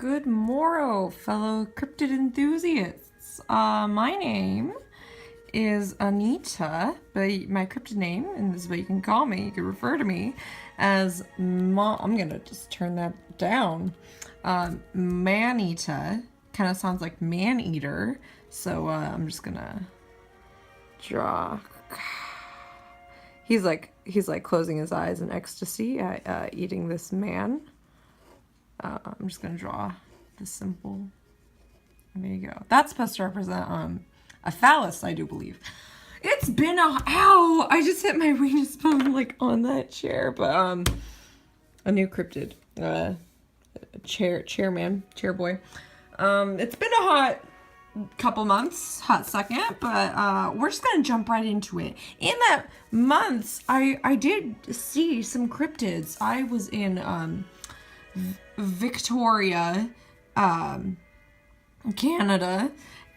Good morrow, fellow cryptid enthusiasts. My name is Anita, but my cryptid name, and this is what you can call me, you can refer to me as I'm gonna just turn that down. Manita kind of sounds like man-eater, so I'm just gonna draw. He's like closing his eyes in ecstasy at eating this man. I'm just gonna draw the simple. There you go. That's supposed to represent a phallus, I do believe. It's been ow! I just hit my Venus bone like on that chair, but a new cryptid, chair boy. It's been a hot couple months, hot second, but we're just gonna jump right into it. In that months, I did see some cryptids. I was in Victoria, Canada,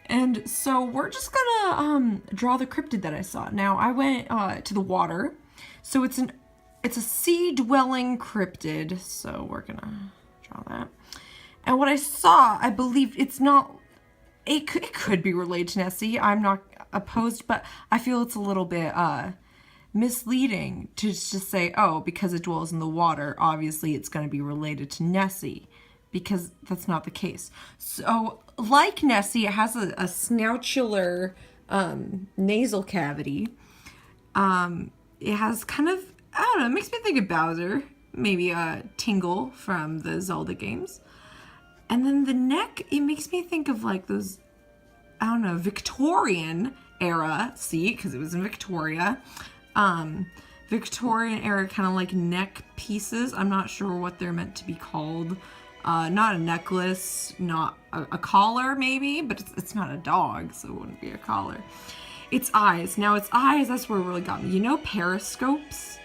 and so we're just gonna draw the cryptid that I saw. Now I went to the water, so it's a sea-dwelling cryptid, so we're gonna draw that. And what I saw, I believe it's not. It could be related to Nessie. I'm not opposed, but I feel it's a little bit misleading to just say, oh, because it dwells in the water, obviously it's going to be related to Nessie, because that's not the case. So, like Nessie, it has a snoutular nasal cavity. It has kind of, I don't know, it makes me think of Bowser, maybe Tingle from the Zelda games. And then the neck, it makes me think of like those, I don't know, Victorian era, see, because it was in Victoria. Victorian era kind of like neck pieces. I'm not sure what they're meant to be called. Not a necklace, not a collar maybe, but it's not a dog, so it wouldn't be a collar. Its eyes. Now its eyes, that's where it really got me. You know periscopes?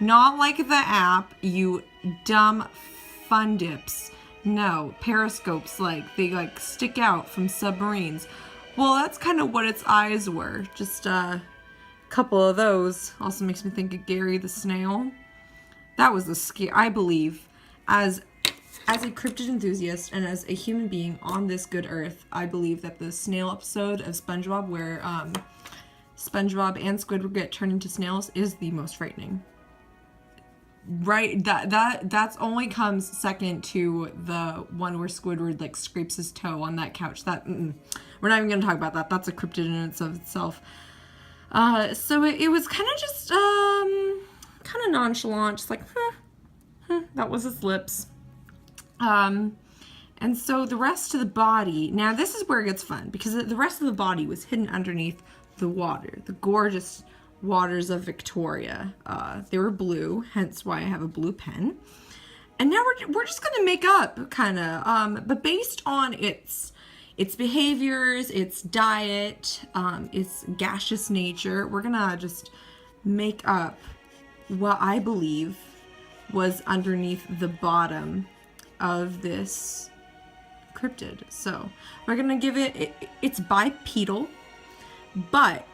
Not like the app, you dumb fun dips. No, periscopes, like they like stick out from submarines. Well, that's kind of what its eyes were. Just a couple of those. Also makes me think of Gary the snail. That was the scare. I believe, as a cryptid enthusiast and as a human being on this good earth, I believe that the snail episode of SpongeBob, where SpongeBob and Squidward get turned into snails, is the most frightening. Right, that's only comes second to the one where Squidward like scrapes his toe on that couch. That we're not even gonna talk about that. That's a cryptid in itself. So it was kind of just kind of nonchalant, just like that was his lips. And so the rest of the body. Now this is where it gets fun, because the rest of the body was hidden underneath the water, the gorgeous waters of Victoria. They were blue, hence why I have a blue pen. And now we're just gonna make up kind of, but based on its behaviors, its diet, its gaseous nature, we're gonna just make up what I believe was underneath the bottom of this cryptid. So we're gonna give it's bipedal, but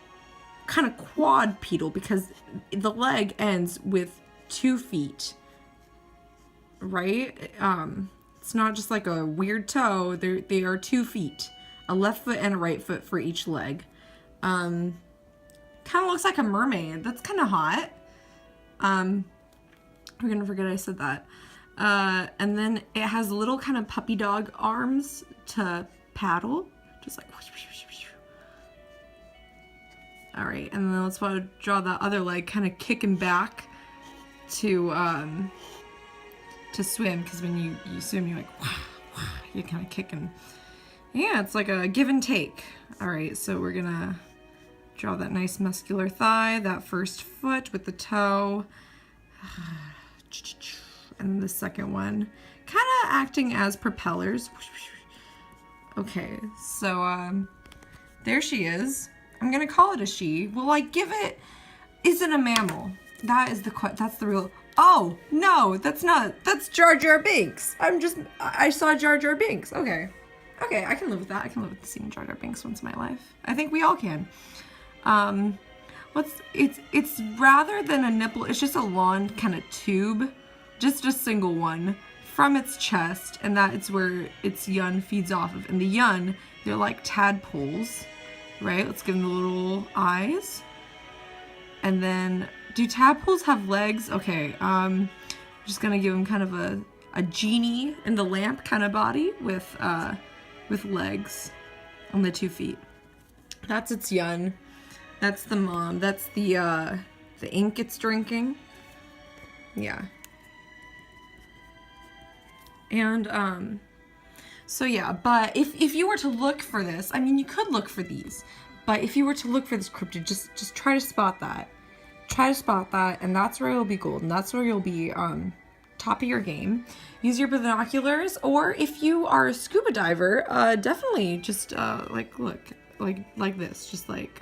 kind of quadpedal, because the leg ends with 2 feet, right? It's not just like a weird toe. They are 2 feet, a left foot and a right foot for each leg. Kind of looks like a mermaid. That's kind of hot. We're gonna forget I said that. And then it has little kind of puppy dog arms to paddle, just like whoosh, whoosh, whoosh, whoosh. All right, and then let's draw the other leg kind of kicking back to swim, because when you swim, you're like, wah, wah, you're kind of kicking. Yeah, it's like a give and take. All right, so we're gonna draw that nice muscular thigh, that first foot with the toe, and then the second one, kind of acting as propellers. Okay, so there she is. I'm gonna call it a she. Will I give it? Is it a mammal? That's the real. Oh no, that's not. That's Jar Jar Binks. I saw Jar Jar Binks. Okay, I can live with that. I can live with seeing Jar Jar Binks once in my life. I think we all can. It's rather than a nipple. It's just a long kind of tube, just a single one from its chest, and that is where its young feeds off of. And the young, they're like tadpoles, right? Let's give them the little eyes. And then, do tadpoles have legs? Okay, I'm just gonna give them kind of a genie in the lamp kind of body with legs on the 2 feet. That's its young. That's the mom. That's the ink it's drinking. Yeah. And so yeah, but if you were to look for this, I mean, you could look for these, but if you were to look for this cryptid, just try to spot that. Try to spot that, and that's where you'll be golden. That's where you'll be top of your game. Use your binoculars, or if you are a scuba diver, definitely just like look like this, just like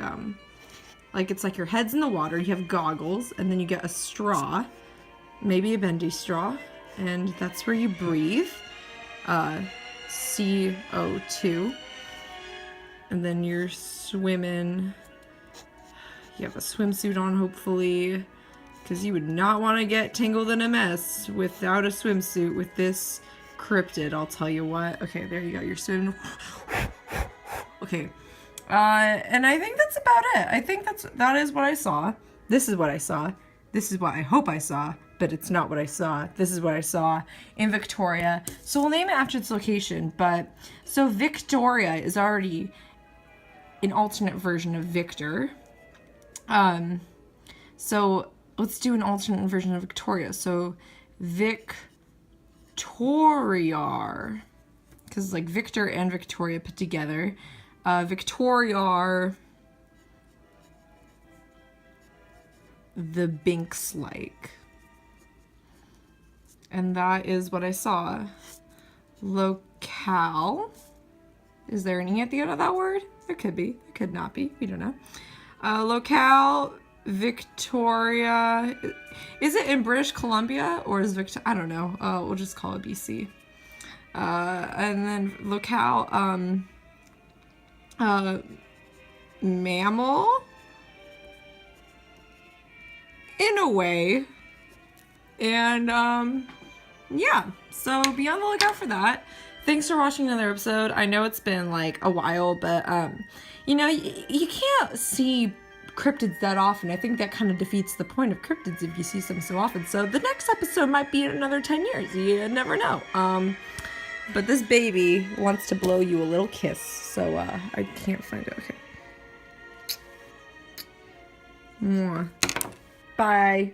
it's like your head's in the water. You have goggles, and then you get a straw, maybe a bendy straw, and that's where you breathe. CO2, and then you're swimming. You have a swimsuit on, hopefully, because you would not want to get tangled in a mess without a swimsuit with this cryptid, I'll tell you what. Okay, there you go, you're swimming. Okay, and I think that's about it. I think that is what I saw. This is what I saw. This is what I hope I saw, but it's not what I saw. This is what I saw in Victoria. So we'll name it after its location, but so Victoria is already an alternate version of Victor. So let's do an alternate version of Victoria. So Victoriar, because like Victor and Victoria put together. Victoriar the Binks like. And that is what I saw. Locale. Is there an E at the end of that word? There could be. There could not be. We don't know. Locale, Victoria. Is it in British Columbia or is Victoria? I don't know. We'll just call it BC. And then locale, mammal. In a way. And, yeah. So be on the lookout for that. Thanks for watching another episode. I know it's been like a while, but, you know, you can't see cryptids that often. I think that kind of defeats the point of cryptids if you see them so often. So the next episode might be in another 10 years. You never know. But this baby wants to blow you a little kiss. So, I can't find it. Okay. Mwah. Bye.